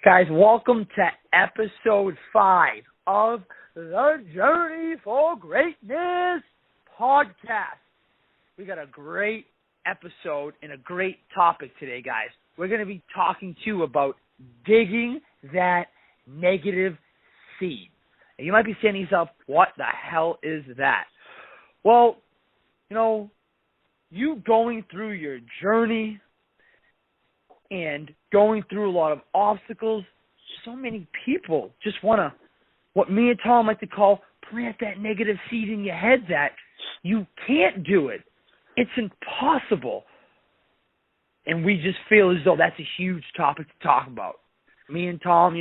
Guys, welcome to episode 5 of the Journey for Greatness podcast. We got a great episode and a great topic today, guys. We're going to be talking to you about digging that negative seed. And you might be saying to yourself, what the hell is that? Well, you going through your journey and going through a lot of obstacles, so many people just want to, what me and Tom like to call, plant that negative seed in your head that you can't do it. It's impossible. And we just feel as though that's a huge topic to talk about. Me and Tom,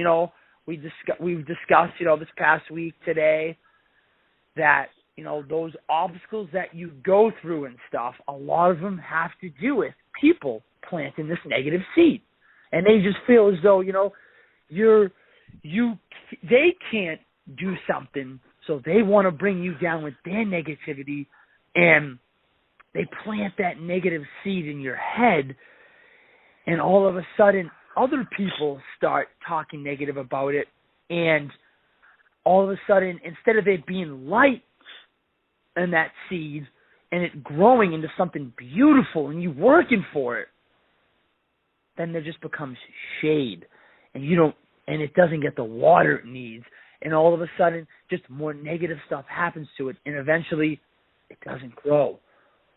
we've discussed, this past week today that, those obstacles that you go through and stuff, a lot of them have to do with people planting this negative seed. And they just feel as though, they can't do something, so they want to bring you down with their negativity, and they plant that negative seed in your head, and all of a sudden, other people start talking negative about it, and all of a sudden, instead of it being light in that seed, and it growing into something beautiful, and you working for it, then there just becomes shade, and it doesn't get the water it needs, and all of a sudden, just more negative stuff happens to it, and eventually, it doesn't grow.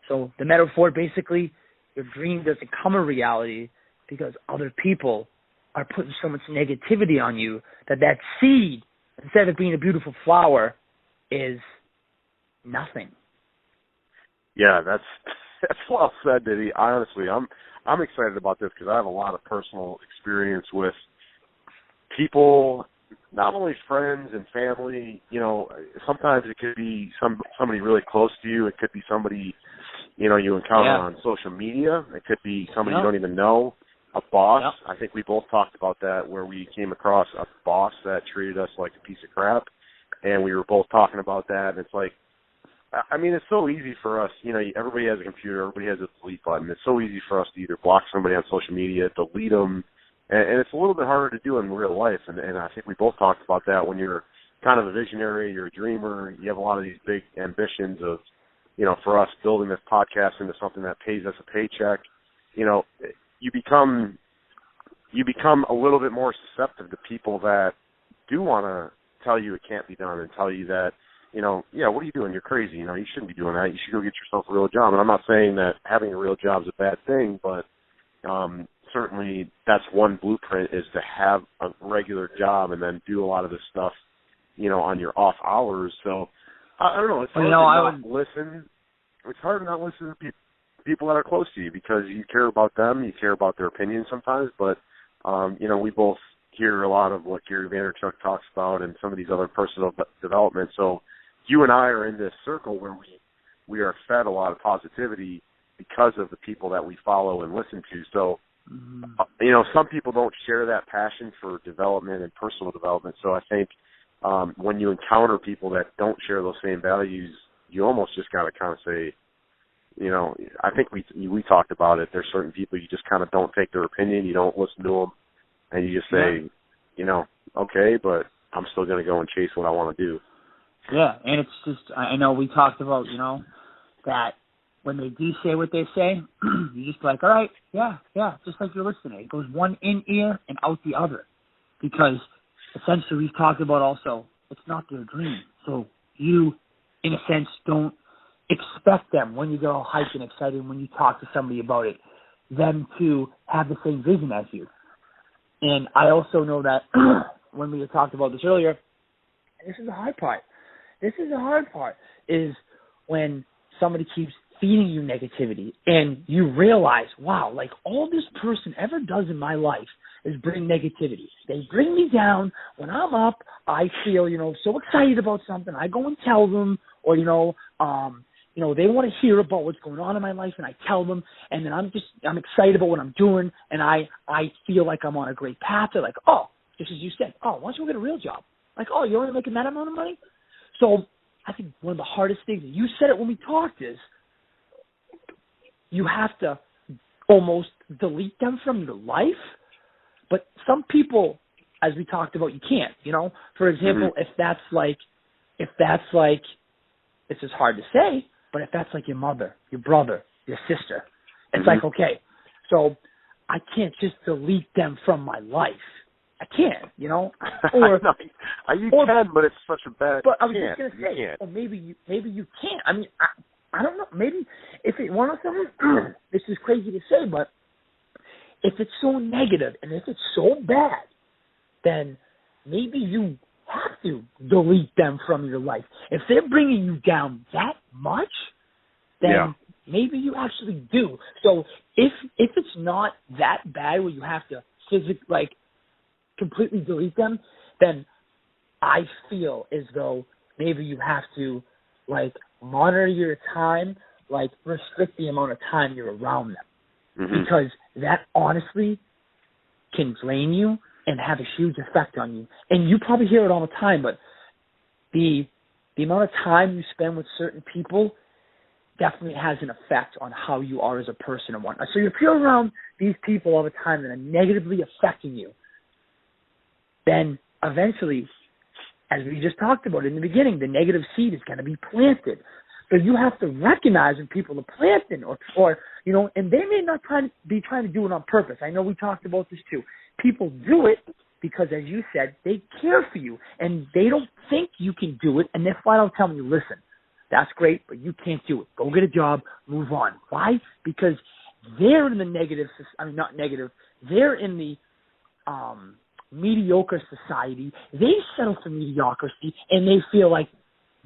So the metaphor, basically, your dream doesn't come a reality because other people are putting so much negativity on you that seed, instead of being a beautiful flower, is nothing. Yeah, that's well said, Diddy. Honestly, I'm excited about this because I have a lot of personal experience with people, not only friends and family. Sometimes it could be somebody really close to you. It could be somebody you encounter on social media. It could be somebody you don't even know. A boss. Yep. I think we both talked about that, where we came across a boss that treated us like a piece of crap, and we were both talking about that. And it's like, it's so easy for us. Everybody has a computer. Everybody has a delete button. It's so easy for us to either block somebody on social media, delete them, and it's a little bit harder to do in real life. And I think we both talked about that. When you're kind of a visionary, you're a dreamer, you have a lot of these big ambitions of, for us, building this podcast into something that pays us a paycheck. You become a little bit more susceptible to people that do want to tell you it can't be done and tell you that, what are you doing? You're crazy. You shouldn't be doing that. You should go get yourself a real job. And I'm not saying that having a real job is a bad thing, but certainly that's one blueprint, is to have a regular job and then do a lot of this stuff, on your off hours. So I don't know. It's hard to not listen. It's hard to not listen to people that are close to you, because you care about them, you care about their opinions sometimes. But we both hear a lot of what Gary Vaynerchuk talks about and some of these other personal development. So you and I are in this circle where we are fed a lot of positivity because of the people that we follow and listen to. So, some people don't share that passion for development and personal development. So I think when you encounter people that don't share those same values, you almost just got to kind of say, I think we talked about it. There's certain people you just kind of don't take their opinion. You don't listen to them, and you just say, okay, but I'm still going to go and chase what I want to do. Yeah, and it's just, I know we talked about, that when they do say what they say, you're just like, all right, yeah, just like you're listening. It goes one in ear and out the other, because essentially we've talked about also, it's not their dream. So you, in a sense, don't expect them, when you get all hyped and excited, when you talk to somebody about it, them to have the same vision as you. And I also know that when we had talked about this earlier, this is the hard part. This is the hard part, is when somebody keeps feeding you negativity and you realize, wow, like all this person ever does in my life is bring negativity. They bring me down. When I'm up, I feel, so excited about something. I go and tell them, or, they want to hear about what's going on in my life, and I tell them, and then I'm excited about what I'm doing, and I feel like I'm on a great path. They're like, oh, just as you said, oh, why don't you go get a real job? Like, oh, you're only making that amount of money? So I think one of the hardest things, and you said it when we talked, is you have to almost delete them from your life. But some people as we talked about, you can't, For example, if that's like, this is hard to say, but if that's like your mother, your brother, your sister, it's like, okay, so I can't just delete them from my life. I can't, Or no, you can, but it's such a bad. But I was just gonna say, well, maybe you can't. I mean, I don't know. Maybe if it one of them, this is crazy to say, but if it's so negative and if it's so bad, then maybe you have to delete them from your life. If they're bringing you down that much, then maybe you actually do. So if it's not that bad where you have to physically, completely delete them, then I feel as though maybe you have to, monitor your time, restrict the amount of time you're around them. Because that honestly can drain you and have a huge effect on you. And you probably hear it all the time, but the amount of time you spend with certain people definitely has an effect on how you are as a person and whatnot. So if you're around these people all the time that are negatively affecting you, then eventually, as we just talked about in the beginning, the negative seed is going to be planted. So you have to recognize when people are planting or and they may not be trying to do it on purpose. I know we talked about this too. People do it because, as you said, they care for you and they don't think you can do it, and they're flat out telling you, listen, that's great, but you can't do it. Go get a job, move on. Why? Because they're in the negative, not negative, they're in the mediocre society. They settle for mediocrity, and they feel like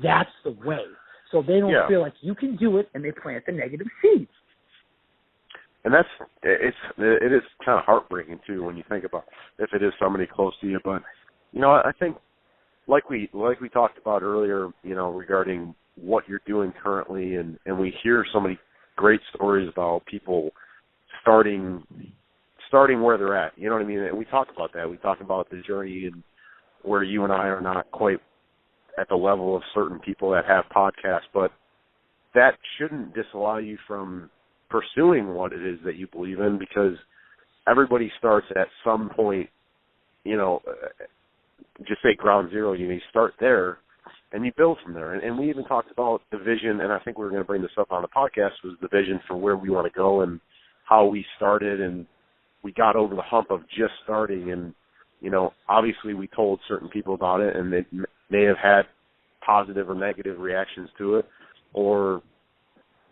that's the way. So they don't feel like you can do it, and they plant the negative seeds. And it is kind of heartbreaking too when you think about if it is somebody close to you. But I think like we talked about earlier, regarding what you're doing currently, and we hear so many great stories about people starting where they're at. You know what I mean? And we talked about that. We talked about the journey and where you and I are not quite at the level of certain people that have podcasts, but that shouldn't disallow you from pursuing what it is that you believe in, because everybody starts at some point, just say ground zero, you start there and you build from there. And we even talked about the vision, and I think we were going to bring this up on the podcast, was the vision for where we want to go and how we started, and we got over the hump of just starting. And, obviously we told certain people about it, and they may have had positive or negative reactions to it, or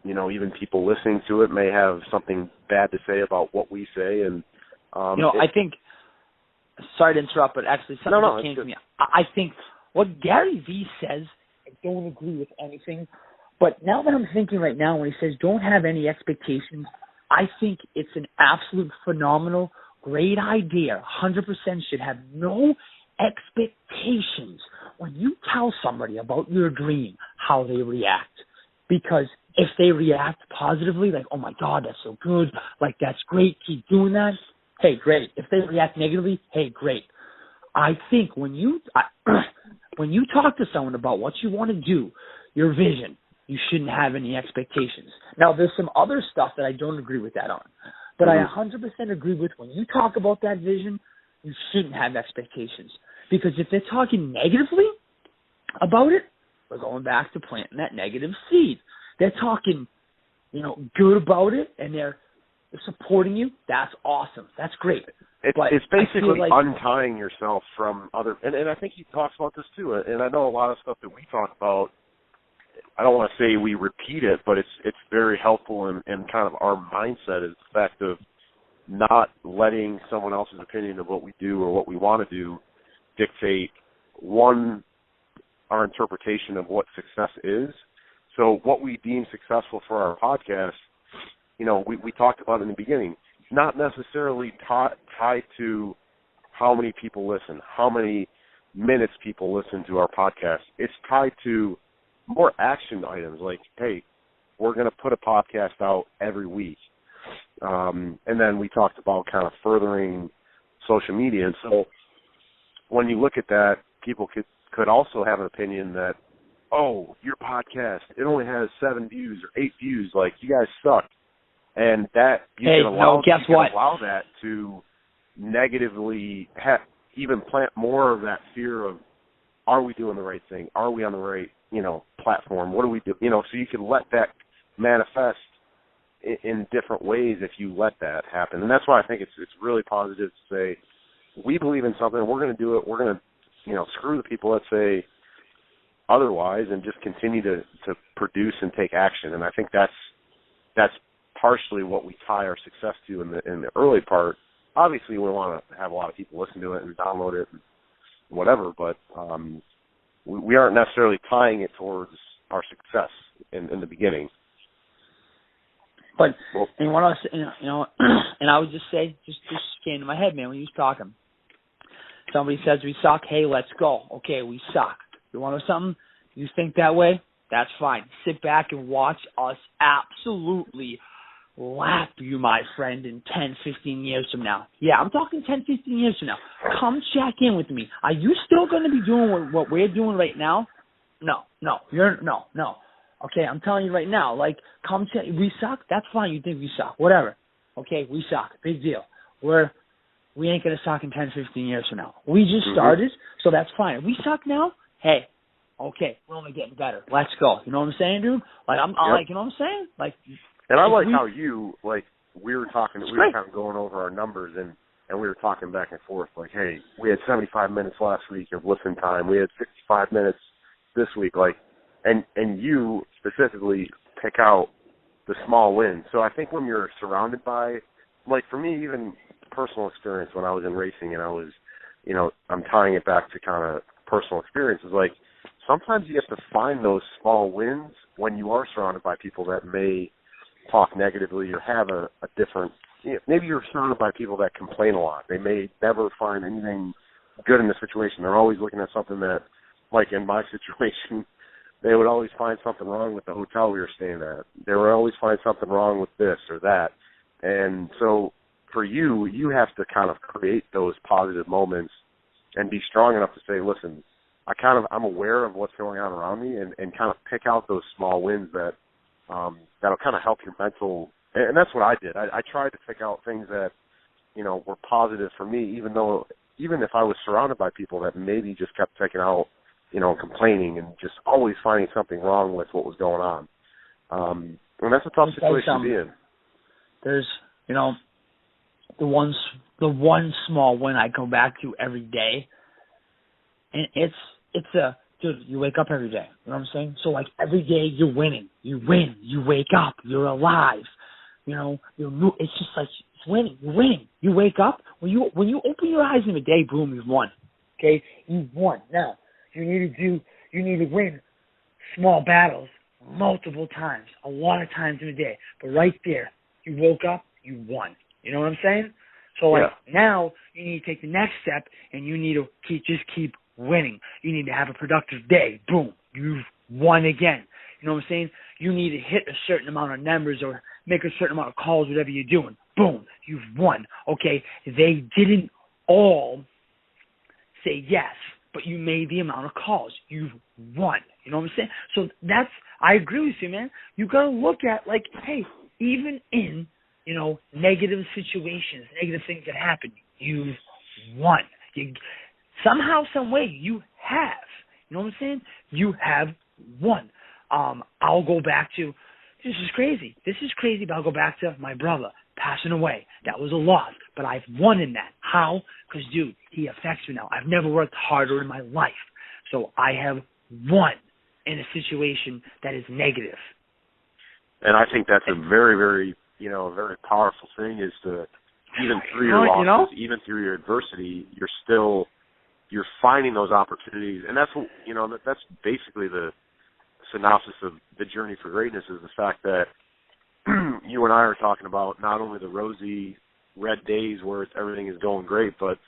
even people listening to it may have something bad to say about what we say. And I think, sorry to interrupt, but actually something that came to me. I think what Gary Vee says, I don't agree with anything, but now that I'm thinking right now, when he says don't have any expectations, I think it's an absolute phenomenal, great idea. 100% should have no expectations when you tell somebody about your dream, how they react. Because if they react positively, like, oh my God, that's so good, that's great, keep doing that, hey, great. If they react negatively, hey, great. I think when you talk to someone about what you want to do, your vision, you shouldn't have any expectations. Now, there's some other stuff that I don't agree with that on, but I 100% agree with when you talk about that vision, you shouldn't have expectations. Because if they're talking negatively about it, we're going back to planting that negative seed. They're talking, good about it, and they're supporting you. That's awesome. That's great. It's basically untying yourself from other, and I think he talks about this too. And I know a lot of stuff that we talk about, I don't want to say we repeat it, but it's very helpful in kind of our mindset, is the fact of not letting someone else's opinion of what we do or what we want to do dictate, our interpretation of what success is. So what we deem successful for our podcast, we talked about in the beginning, not necessarily tied to how many people listen, how many minutes people listen to our podcast. It's tied to more action items like, hey, we're going to put a podcast out every week. And then we talked about kind of furthering social media. And so when you look at that, people could also have an opinion that, oh, your podcast, it only has 7 views or 8 views. You guys suck. And that you can allow that to negatively even plant more of that fear of, are we doing the right thing? Are we on the right, platform? What do we do? So you can let that manifest in different ways if you let that happen. And that's why I think it's really positive to say, we believe in something, we're going to do it, we're going to, screw the people that say otherwise and just continue to produce and take action. And I think that's partially what we tie our success to in the early part. Obviously, we want to have a lot of people listen to it and download it and whatever, but we aren't necessarily tying it towards our success in the beginning. But and what else, and I would just say, just came to my head, man, when you was talking. Somebody says we suck. Hey, let's go. Okay, we suck. You want to know something? You think that way? That's fine. Sit back and watch us absolutely lap you, my friend, in 10, 15 years from now. Yeah, I'm talking 10, 15 years from now. Come check in with me. Are you still going to be doing what we're doing right now? No. Okay, I'm telling you right now, like, come check. We suck? That's fine. You think we suck. Whatever. Okay, we suck. Big deal. We ain't going to suck in 10, 15 years from now. We just started, so that's fine. If we suck now, hey, okay, we're only getting better. Let's go. You know what I'm saying, dude? Like, I'm like, you know what I'm saying? Like, and I like how you, like, we were talking, we were kind of going over our numbers, and we were talking back and forth, like, hey, we had 75 minutes last week of listen time. We had 65 minutes this week, like, and you specifically pick out the small wins. So I think when you're surrounded by, like, for me, even personal experience when I was in racing and I was, I'm tying it back to kind of personal experiences, like, sometimes you have to find those small wins when you are surrounded by people that may talk negatively or have a different, maybe you're surrounded by people that complain a lot. They may never find anything good in the situation. They're always looking at something that, like in my situation, they would always find something wrong with the hotel we were staying at. They would always find something wrong with this or that. And so for you, you have to kind of create those positive moments and be strong enough to say, listen, I'm aware of what's going on around me and kind of pick out those small wins that'll kind of help your mental. And that's what I did. I tried to pick out things that, were positive for me, even if I was surrounded by people that maybe just kept picking out, complaining and just always finding something wrong with what was going on. And that's a tough situation to be in. There's, the one small win I go back to every day, and it's dude, you wake up every day. You know what I'm saying? So, like, every day you're winning. You win. You wake up. You're alive. It's just like it's winning. You're winning. You wake up. When you open your eyes in the day, boom, you've won. Okay? You've won. Now, you need to win small battles multiple times, a lot of times in a day. But right there, you woke up, you won. You know what I'm saying? So, now you need to take the next step, and you need to keep winning. You need to have a productive day. Boom. You've won again. You know what I'm saying? You need to hit a certain amount of numbers or make a certain amount of calls, whatever you're doing. Boom. You've won. Okay? They didn't all say yes, but you made the amount of calls. You've won. You know what I'm saying? So I agree with you, man. You got to look at, like, hey, even in, negative situations, negative things that happen, you've won. Somehow, some way, you have. You know what I'm saying? You have won. I'll go back to, this is crazy, but I'll go back to my brother passing away. That was a loss, but I've won in that. How? Because, dude, he affects me now. I've never worked harder in my life. So I have won in a situation that is negative. And I think that's a very, very, a very powerful thing is to, even through your losses, even through your adversity, you're finding those opportunities. And that's what, that's basically the synopsis of the journey for greatness is the fact that you and I are talking about not only the rosy red days where everything is going great, but,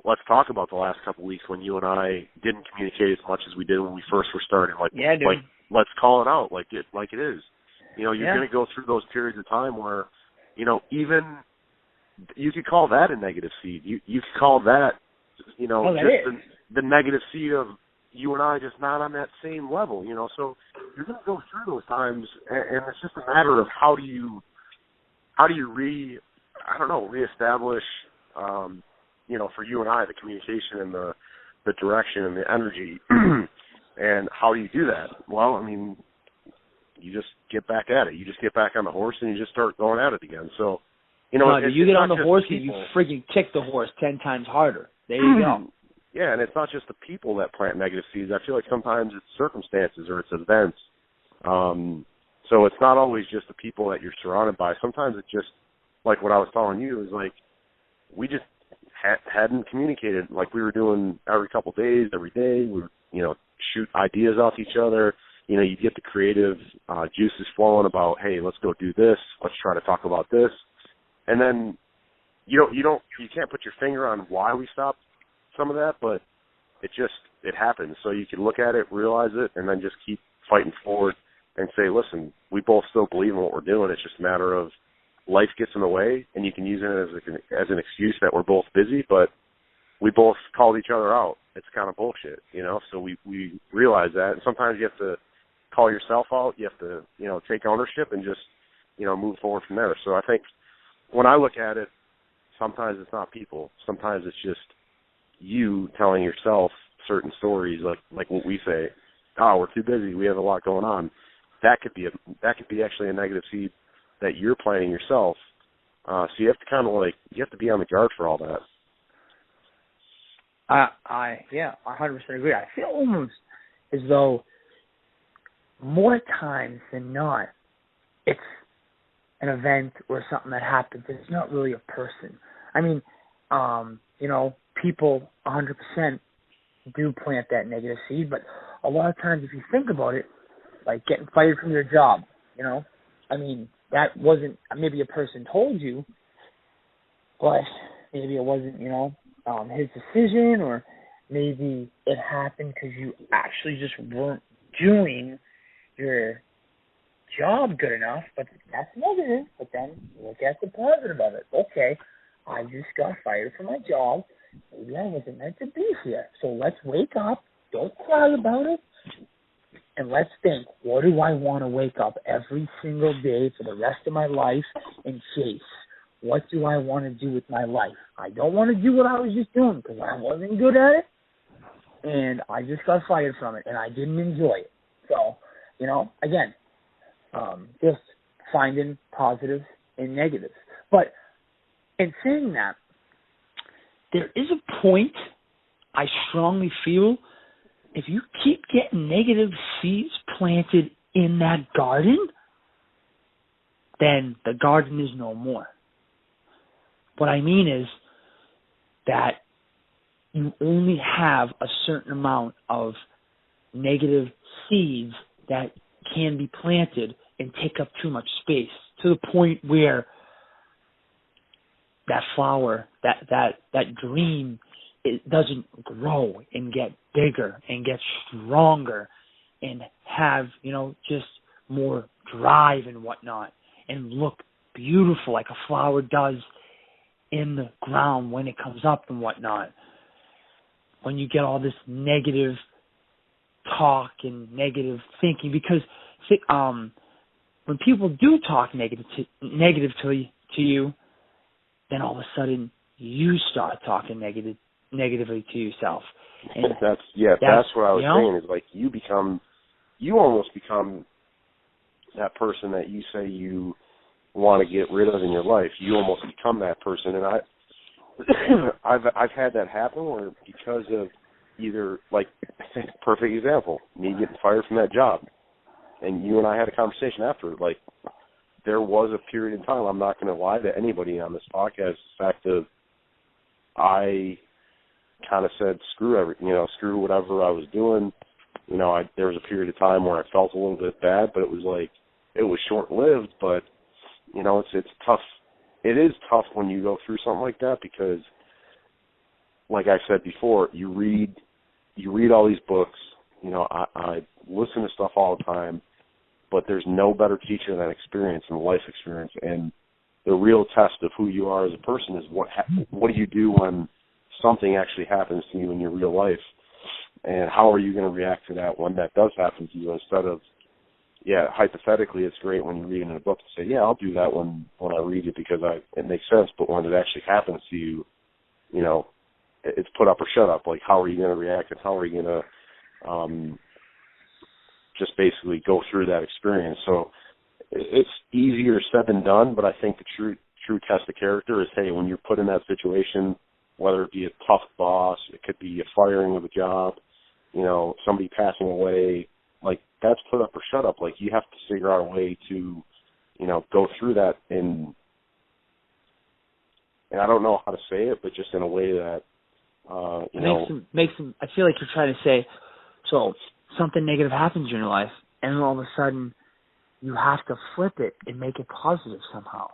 let's talk about the last couple of weeks when you and I didn't communicate as much as we did when we first were starting. Like, let's call it out like it is. You're going to go through those periods of time where, even you could call that a negative seed. You could call that, the negative seed of you and I just not on that same level, So you're going to go through those times, and it's just a matter of how do you reestablish for you and I, the communication and the direction and the energy. And how do you do that? Well, I mean, you just get back at it. You just get back on the horse and you just start going at it again. So, you get on the horse and you friggin' kick the horse 10 times harder. There you go. Yeah, and it's not just the people that plant negative seeds. I feel like sometimes it's circumstances or it's events. So it's not always just the people that you're surrounded by. Sometimes it's just like what I was telling you is like we just hadn't communicated like we were doing every couple of days, every day. We would, shoot ideas off each other. You get the creative juices flowing about, hey, let's go do this. Let's try to talk about this. And then you can't put your finger on why we stopped some of that, but it happens. So you can look at it, realize it, and then just keep fighting forward and say, listen, we both still believe in what we're doing. It's just a matter of life gets in the way, and you can use it as an excuse that we're both busy, but we both called each other out. It's kind of bullshit, so we realize that. And sometimes you have to call yourself out. You have to, take ownership and just, move forward from there. So I think when I look at it, sometimes it's not people. Sometimes it's just you telling yourself certain stories, like what we say, we're too busy, we have a lot going on. That could be actually a negative seed that you're planting yourself. So you have to kind of you have to be on the guard for all that. I 100% agree. I feel almost as though more times than not, it's an event or something that happens. It's not really a person. I mean, people 100% do plant that negative seed, but a lot of times if you think about it, like getting fired from your job, I mean, that wasn't, maybe a person told you, but maybe it wasn't, his decision, or maybe it happened because you actually just weren't doing your job good enough, but that's negative. But then look at the positive of it. Okay, I just got fired from my job. Maybe I wasn't meant to be here. So let's wake up, don't cry about it, and let's think, what do I want to wake up every single day for the rest of my life and chase? What do I want to do with my life? I don't want to do what I was just doing because I wasn't good at it, and I just got fired from it, and I didn't enjoy it. So, again, just finding positives and negatives. But in saying that, there is a point I strongly feel if you keep getting negative seeds planted in that garden, then the garden is no more. What I mean is that you only have a certain amount of negative seeds that can be planted and take up too much space, to the point where that flower, that dream, it doesn't grow and get bigger and get stronger and have, just more drive and whatnot and look beautiful like a flower does in the ground when it comes up and whatnot. When you get all this negative talk and negative thinking, because when people do talk negative to you, then all of a sudden you start talking negatively to yourself. And that's what I was saying, is like you almost become that person that you say you want to get rid of in your life. You almost become that person. And I've had that happen where, because of either, like, perfect example, me getting fired from that job, and you and I had a conversation after, like, there was a period in time, I'm not going to lie to anybody on this podcast, the fact of I kind of said, screw whatever I was doing. There was a period of time where I felt a little bit bad, but it was short-lived, but, it's tough. It is tough when you go through something like that, because, like I said before, you read all these books. I listen to stuff all the time, but there's no better teacher than experience and life experience. And the real test of who you are as a person is what do you do when something actually happens to you in your real life, and how are you going to react to that when that does happen to you, instead of, hypothetically, it's great when you read it in a book to say, I'll do that when I read it because it makes sense. But when it actually happens to you, it's put up or shut up. Like, how are you going to react, and how are you going to just basically go through that experience? So it's easier said than done, but I think the true test of character is, hey, when you're put in that situation, whether it be a tough boss, it could be a firing of a job, somebody passing away, like, that's put up or shut up. Like, you have to figure out a way to, go through that and I don't know how to say it, but just in a way that, makes them, I feel like you're trying to say, so something negative happens in your life, and all of a sudden you have to flip it and make it positive somehow.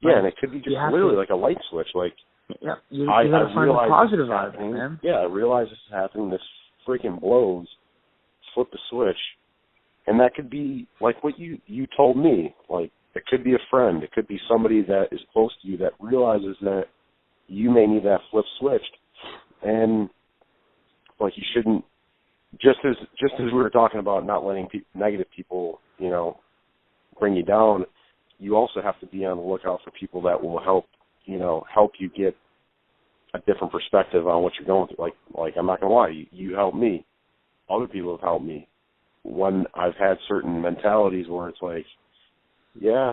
Yeah, and it could be just literally like a light switch. Like, yeah, you got to find the positive out of it, man. Yeah, I realize this is happening. This freaking blows. Flip the switch. And that could be like what you told me. Like, it could be a friend. It could be somebody that is close to you that realizes that you may need that flip switched. And, like, you shouldn't, just as we were talking about not letting negative people, bring you down, you also have to be on the lookout for people that will help you get a different perspective on what you're going through. Like I'm not going to lie, you helped me. Other people have helped me. When I've had certain mentalities where it's like, yeah,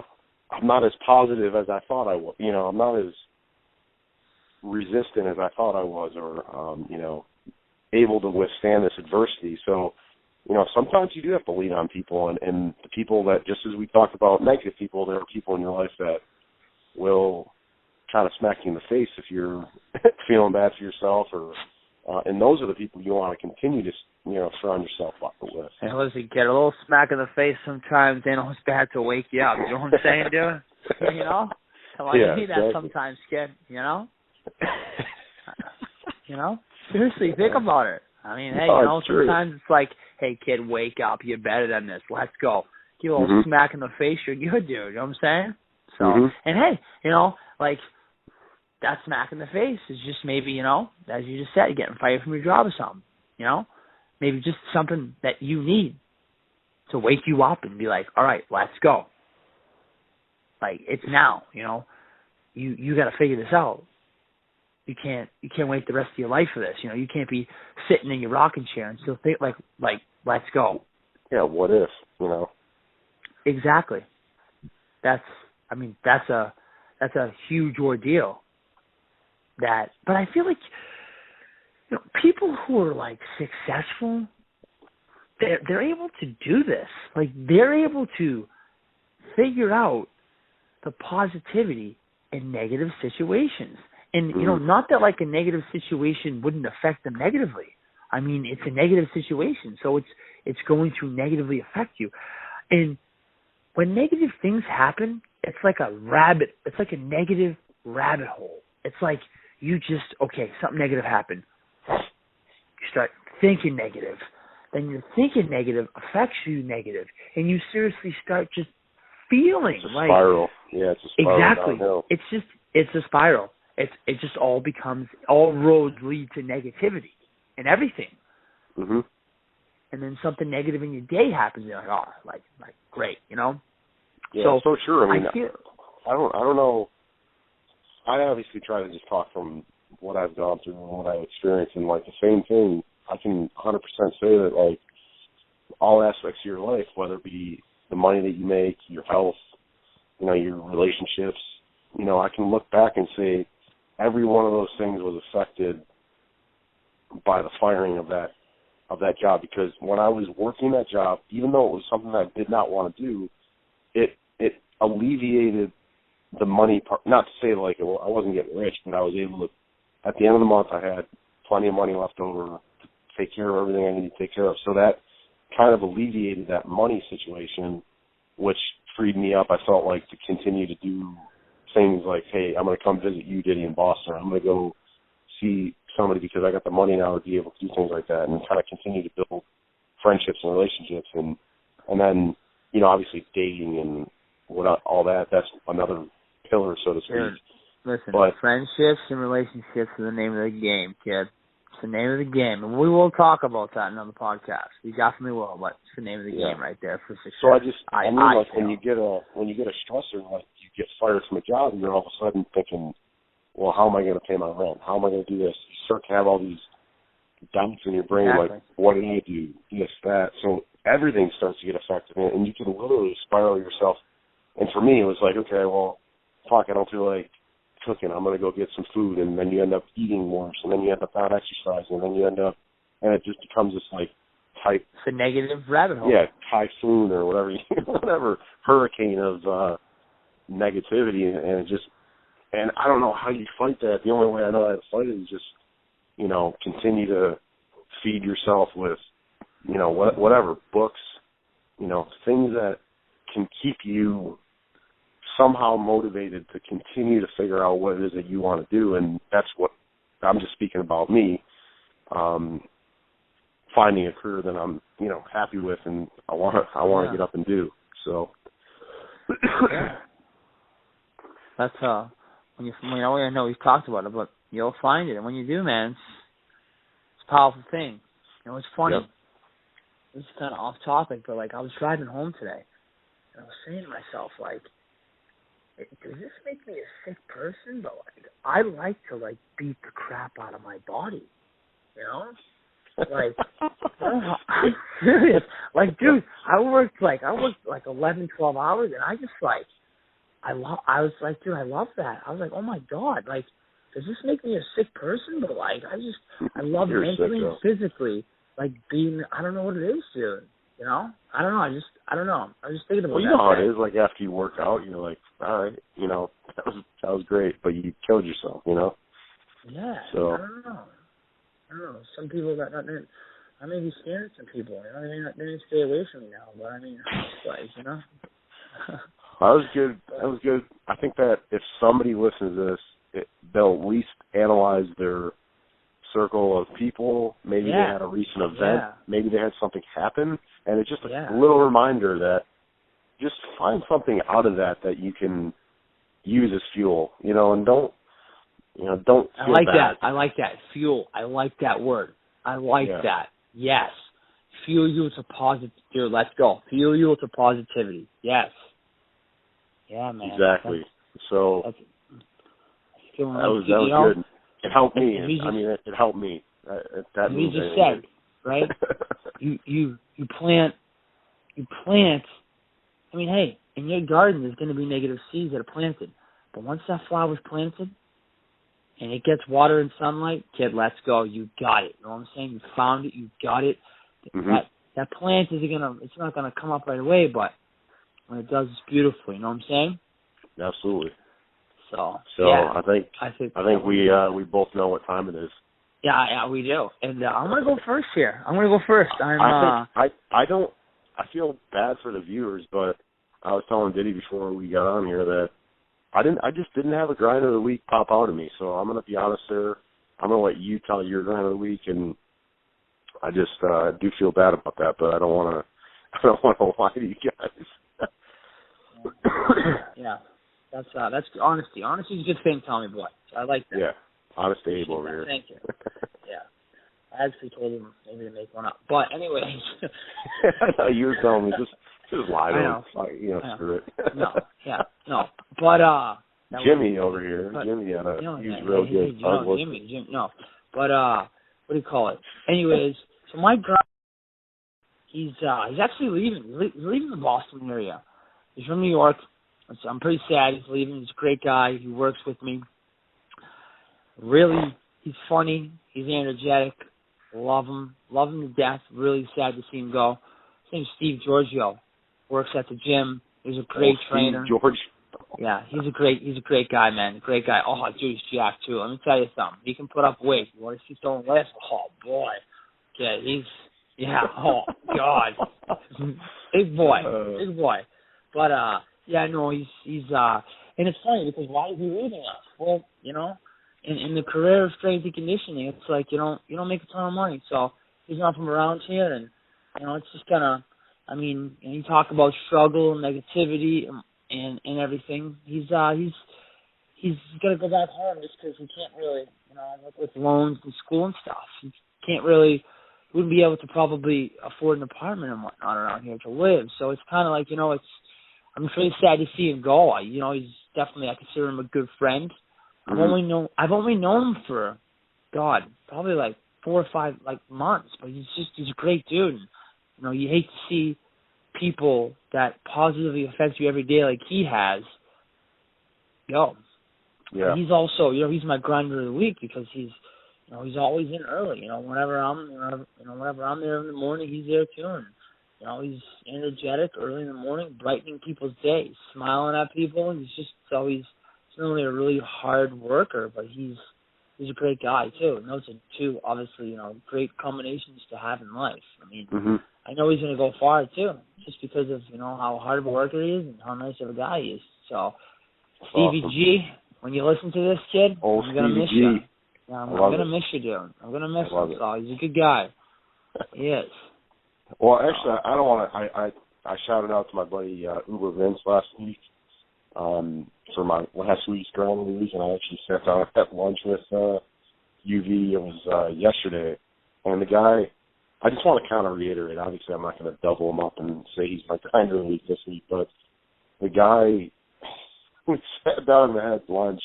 I'm not as positive as I thought I was. I'm not as resistant as I thought I was, or, able to withstand this adversity. So, sometimes you do have to lean on people, and the people that, just as we talked about negative people, there are people in your life that will kind of smack you in the face if you're feeling bad for yourself, or and those are the people you want to continue to, surround yourself up with. And listen, get a little smack in the face sometimes, they don't have to wake you up. You know what I'm saying, dude? Come on, you need that sometimes, kid, Seriously, think about it. I mean, hey, sometimes it's like, hey, kid, wake up. You're better than this. Let's go. Give a little smack in the face. You're good, dude. You know what I'm saying? So, and hey, like, that smack in the face is just maybe, as you just said, getting fired from your job or something, Maybe just something that you need to wake you up and be like, all right, let's go. Like, it's now, You got to figure this out. You can't wait the rest of your life for this. You can't be sitting in your rocking chair and still think like let's go. Yeah, what if, Exactly. That's a huge ordeal. But I feel like people who are like successful, they're able to do this. Like, they're able to figure out the positivity in negative situations. And, not that like a negative situation wouldn't affect them negatively. I mean, it's a negative situation, so it's going to negatively affect you. And when negative things happen, it's like a negative rabbit hole. It's like something negative happened. You start thinking negative. Then your thinking negative affects you negative. And you seriously start just feeling it's a spiral. Yeah, it's a spiral. Exactly. Downhill. It's a spiral. It just all roads lead to negativity and everything. Mm-hmm. And then something negative in your day happens, and you're like, like great, Yeah, so true. I mean, I don't know. I obviously try to just talk from what I've gone through and what I've experienced, and like the same thing, I can 100% say that like all aspects of your life, whether it be the money that you make, your health, your relationships, I can look back and say every one of those things was affected by the firing of that job, because when I was working that job, even though it was something that I did not want to do, it alleviated the money part. Not to say like I wasn't getting rich, but I was able to, at the end of the month, I had plenty of money left over to take care of everything I needed to take care of. So that kind of alleviated that money situation, which freed me up, I felt like, to continue to do things like, hey, I'm going to come visit you, Diddy, in Boston. I'm going to go see somebody because I got the money now to be able to do things like that, and kind of continue to build friendships and relationships. And then, obviously dating and all that's another pillar, so to speak. Dude, listen, friendships and relationships are the name of the game, kid. It's the name of the game. And we will talk about that in another podcast. We definitely will, but it's the name of the game right there for success. So I mean, like when you get a stressor, like you get fired from a job, and you're all of a sudden thinking, well, how am I going to pay my rent? How am I going to do this? You start to have all these doubts in your brain, Exactly. like, what did I do? This, that. So everything starts to get affected, and you can literally spiral yourself. And for me, it was like, okay, well, fuck, I don't feel like cooking. I'm going to go get some food, and then you end up eating worse, and then you end up not exercising, and then you end up, and it just becomes this, like, type. It's a negative rabbit hole. Yeah, typhoon or whatever, whatever hurricane of negativity, and it just, and I don't know how you fight that. The only way I know how to fight it is just, you know, continue to feed yourself with, you know, whatever, books, you know, things that can keep you somehow motivated to continue to figure out what it is that you want to do. And that's what I'm just speaking about me, finding a career that I'm, you know, happy with and I want to get up and do. So yeah. That's when I know we've talked about it, but you'll find it, and when you do, man, it's a powerful thing. You know, it's funny. Yep. This is kind of off topic, but like I was driving home today, and I was saying to myself, like, does this make me a sick person? But like, I like to like beat the crap out of my body, you know? Like, I'm serious. Like, dude, I worked like 11, 12 hours, and I just like, I was like, dude, I love that. I was like, oh my God, like, does this make me a sick person? But like, I love mentally and physically, like being, I don't know what it is, dude. You know? I don't know. I don't know. I was just thinking about that. Well, you know how it is. Like, after you work out, you're like, all right, you know, that was great, but you killed yourself, you know? Yeah. So I don't know. Some people I may be scared of some people. You know, they may stay away from me now. But I mean, it's like, you know. That was good. I think that if somebody listens to this, they'll at least analyze their circle of people. Maybe they had a recent event. Yeah. Maybe they had something happen. And it's just a little reminder that just find something out of that you can use as fuel, you know, and don't feel I like bad. that. I like that. Fuel. I like that word. I like that. Yes. Fuel you to positive. Dude, let's go. Fuel you to positivity. Yes. Yeah, man. Exactly. So that was good. It helped me. It helped me. That you just said, right? you plant. I mean, hey, in your garden there's going to be negative seeds that are planted, but once that flower's planted and it gets water and sunlight, kid, let's go. You got it. You know what I'm saying? You found it. You got it. Mm-hmm. That plant it's not gonna come up right away, but when it does, it's beautiful. You know what I'm saying? Absolutely. So yeah, I think we both know what time it is. Yeah, we do. And I'm gonna go first here. I feel bad for the viewers, but I was telling Diddy before we got on here that I just didn't have a grind of the week pop out of me. So I'm gonna be honest there. I'm gonna let you tell your grind of the week, and I just do feel bad about that, but I don't want to lie to you guys. Yeah. That's honesty. Honesty is a good thing, Tommy Boy. I like that. Yeah. Honest Abe over here. Thank you. Yeah. I actually told him maybe to make one up. But anyways. You were telling me just lie to him. You know, screw it. No. But Jimmy over here. Jimmy he's real good. Jimmy, no. But what do you call it? Anyways, so my guy, he's actually leaving. He's leaving the Boston area. He's from New York. So I'm pretty sad he's leaving. He's a great guy. He works with me. Really, he's funny. He's energetic. Love him to death. Really sad to see him go. His name's Steve Giorgio. Works at the gym. He's a great trainer. Steve George. Yeah, he's a great guy, man. Great guy. Oh, dude, he's jacked too. Let me tell you something. He can put up weight. You want to see someone less? Oh boy. Yeah, oh God. Big boy. But he's and it's funny because why is he leaving us? Well, you know, in the career of strength and conditioning, it's like you don't make a ton of money, so he's not from around here, and you know, it's just kind of, I mean, and you talk about struggle and negativity and everything. He's gonna go back home just because he can't really, you know, with loans and school and stuff. He wouldn't be able to probably afford an apartment and whatnot around here to live. So it's kind of like, you know, I'm really sad to see him go. You know, he's definitely, I consider him a good friend. I've only known him for, God, probably like 4 or 5 months, but he's a great dude. And, you know, you hate to see people that positively affect you every day like he has. Yeah. He's also, you know, he's my grinder of the week because he's always in early. You know, whenever I'm there in the morning, he's there too. And, you know, he's energetic early in the morning, brightening people's days, smiling at people. And he's not only a really hard worker, but he's a great guy too. And those are two, obviously, you know, great combinations to have in life. I mean, I know he's going to go far too, just because of, you know, how hard of a worker he is and how nice of a guy he is. So, Stevie G, when you listen to this, kid, I'm going to miss you. Yeah, I'm going to miss you, dude. I'm going to miss him. So he's a good guy. He is. Well, actually, I don't want to. I shouted out to my buddy Uber Vince last week for my last week's ground news, and I actually sat down at lunch with UV. It was yesterday, and the guy. I just want to kind of reiterate. Obviously, I'm not going to double him up and say he's my grinder of the week this week, but the guy. We sat down and had lunch,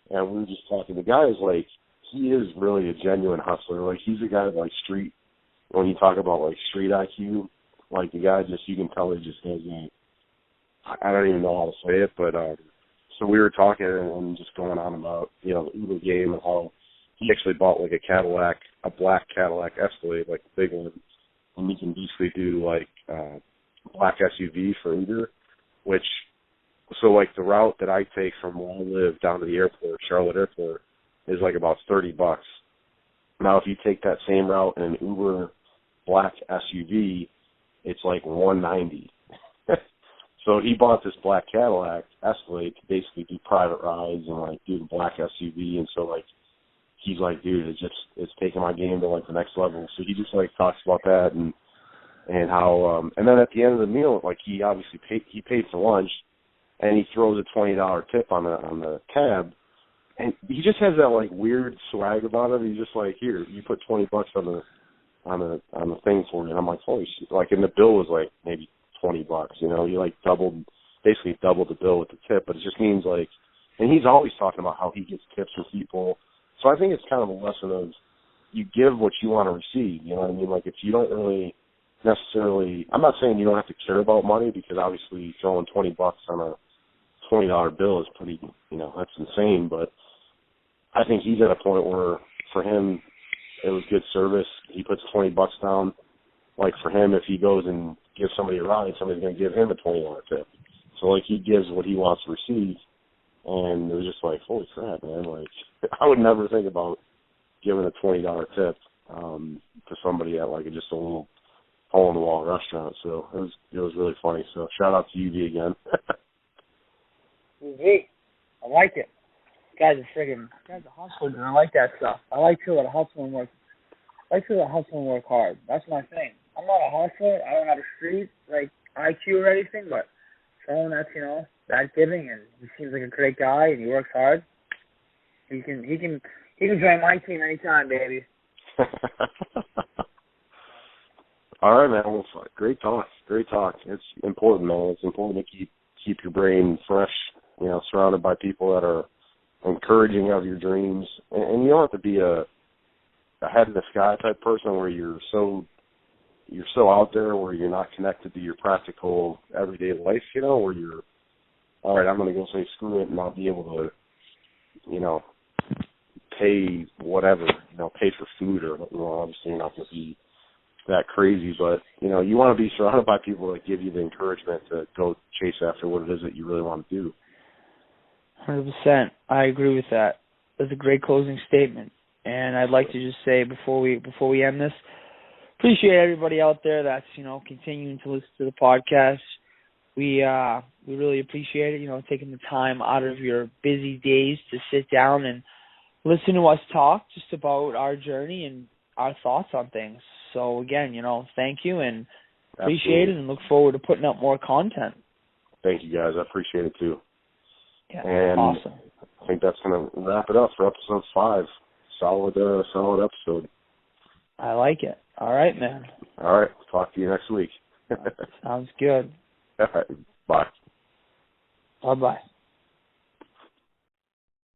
and we were just talking. The guy is like, he is really a genuine hustler. Like, he's a guy like street. When you talk about like street IQ, like the guy just, you can tell he just has a, I don't even know how to say it, but so we were talking and just going on about, you know, the Uber game and how he actually bought like a black Cadillac Escalade, like a big one, and he can basically do like black SUV for Uber, which. So, like, the route that I take from where I live down to the airport, Charlotte Airport, is, like, about $30. Now, if you take that same route in an Uber black SUV, it's, like, $190. So he bought this black Cadillac Escalade to basically do private rides and, like, do the black SUV. And so, like, he's like, dude, it's taking my game to, like, the next level. So he just, like, talks about that and how and then at the end of the meal, like, he obviously paid for lunch. And he throws a $20 tip on the cab, and he just has that like weird swag about it. He's just like, here, you put $20 on the thing for me. And I'm like, holy shit! Like, and the bill was like maybe $20. You know, you like basically doubled the bill with the tip. But it just means like, and he's always talking about how he gets tips from people. So I think it's kind of a lesson of you give what you want to receive. You know what I mean? Like, if you don't really necessarily, I'm not saying you don't have to care about money, because obviously throwing $20 on a $20 bill is pretty, you know, that's insane. But I think he's at a point where for him it was good service. He puts $20 down. Like, for him, if he goes and gives somebody a ride, somebody's going to give him a $20 tip. So like, he gives what he wants to receive, and it was just like, holy crap, man! Like, I would never think about giving a $20 tip to somebody at like just a little hole in the wall restaurant. So it was really funny. So shout out to UV again. UV, I like it. Guy's a hustler, and I like that stuff. I like people that hustle and work. I like people that hustle and work hard. That's my thing. I'm not a hustler. I don't have a street like IQ or anything, but someone that's, you know, that giving, and he seems like a great guy and he works hard. He can join my team anytime, baby. All right, man. Well, great talk. It's important, man. It's important to keep your brain fresh. You know, surrounded by people that are encouraging of your dreams, and you don't have to be a head in the sky type person where you're so out there where you're not connected to your practical everyday life. You know, where you're, all right, I'm going to go say screw it and not be able to, you know, pay whatever, you know, pay for food, or, you know, obviously you're not going to be that crazy, but, you know, you want to be surrounded by people that give you the encouragement to go chase after what it is that you really want to do. 100%. I agree with that. That's a great closing statement. And I'd like to just say before we end this, appreciate everybody out there that's, you know, continuing to listen to the podcast. We really appreciate it, you know, taking the time out of your busy days to sit down and listen to us talk just about our journey and our thoughts on things. So again, you know, thank you and appreciate it, and look forward to putting up more content. Thank you, guys. I appreciate it too. Yeah, and awesome. I think that's going to wrap it up for episode 5. Solid episode. I like it. All right, man. All right. Talk to you next week. Sounds good. All right. Bye. Bye-bye.